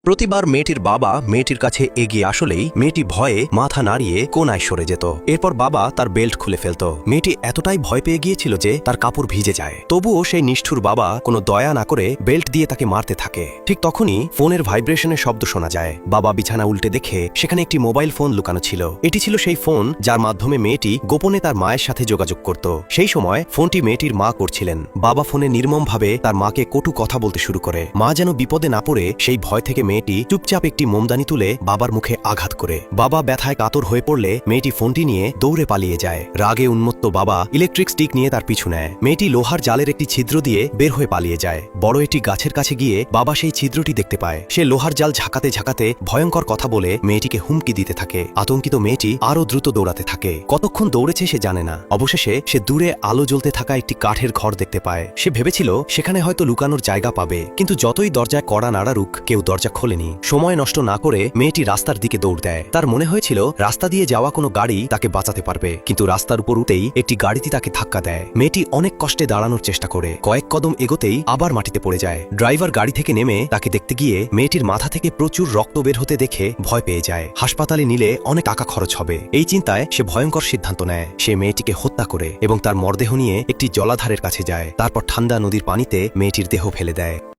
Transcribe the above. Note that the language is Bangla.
প্রতিবার মেয়েটির বাবা মেয়েটির কাছে এগিয়ে আসলেই মেয়েটি ভয়ে মাথা নাড়িয়ে কোনায় সরে যেত। এরপর বাবা তার বেল্ট খুলে ফেলত। মেয়েটি এতটাই ভয় পেয়ে গিয়েছিল যে তার কাপড় ভিজে যায়। তবুও সেই নিষ্ঠুর বাবা কোনো দয়া না করে বেল্ট দিয়ে তাকে মারতে থাকে। ঠিক তখনই ফোনের ভাইব্রেশনের শব্দ শোনা যায়। বাবা বিছানা উল্টে দেখে সেখানে একটি মোবাইল ফোন লুকানো ছিল। এটি ছিল সেই ফোন যার মাধ্যমে মেয়েটি গোপনে তার মায়ের সাথে যোগাযোগ করত। সেই সময় ফোনটি মেয়েটির মা করছিলেন। বাবা ফোনে নির্মমভাবে তার মাকে কটু কথা বলতে শুরু করে। মা যেন বিপদে না পড়ে সেই ভয় থেকে মেয়েটি চুপচাপ একটি মোমদানি তুলে বাবার মুখে আঘাত করে। বাবা ব্যথায় কাতর হয়ে পড়লে মেয়েটি ফোনটি নিয়ে দৌড়ে পালিয়ে যায়। রাগে উন্মত্ত বাবা ইলেকট্রিক স্টিক নিয়ে তার পিছু নেয়। মেয়েটি লোহার জালের একটি ছিদ্র দিয়ে বের হয়ে পালিয়ে যায়। বড় একটি গাছের কাছে গিয়ে বাবা সেই ছিদ্রটি দেখতে পায়। সে লোহার জাল ঝাঁকাতে ঝাঁকাতে ভয়ঙ্কর কথা বলে মেয়েটিকে হুমকি দিতে থাকে। আতঙ্কিত মেয়েটি আরও দ্রুত দৌড়াতে থাকে। কতক্ষণ দৌড়েছে সে জানে না। অবশেষে সে দূরে আলো জ্বলতে থাকা একটি কাঠের ঘর দেখতে পায়। সে ভেবেছিল সেখানে হয়তো লুকানোর জায়গা পাবে, কিন্তু যতই দরজায় কড়া নাড়ারুক কেউ দরজা খোলেনি। সময় নষ্ট না করে মেয়েটি রাস্তার দিকে দৌড় দেয়। তার মনে হয়েছিল রাস্তা দিয়ে যাওয়া কোনো গাড়ি তাকে বাঁচাতে পারবে, কিন্তু রাস্তার উপর উঠেই একটি গাড়িতে তাকে ধাক্কা দেয়। মেয়েটি অনেক কষ্টে দাঁড়ানোর চেষ্টা করে। কয়েক কদম এগোতেই আবার মাটিতে পড়ে যায়। ড্রাইভার গাড়ি থেকে নেমে তাকে দেখতে গিয়ে মেয়েটির মাথা থেকে প্রচুর রক্ত বের হতে দেখে ভয় পেয়ে যায়। হাসপাতালে নিলে অনেক টাকা খরচ হবে। এই চিন্তায় সে ভয়ঙ্কর সিদ্ধান্ত নেয়। সে মেয়েটিকে হত্যা করে এবং তার মরদেহ নিয়ে একটি জলাধারের কাছে যায়। তারপর ঠান্ডা নদীর পানিতে মেয়েটির দেহ ফেলে দেয়।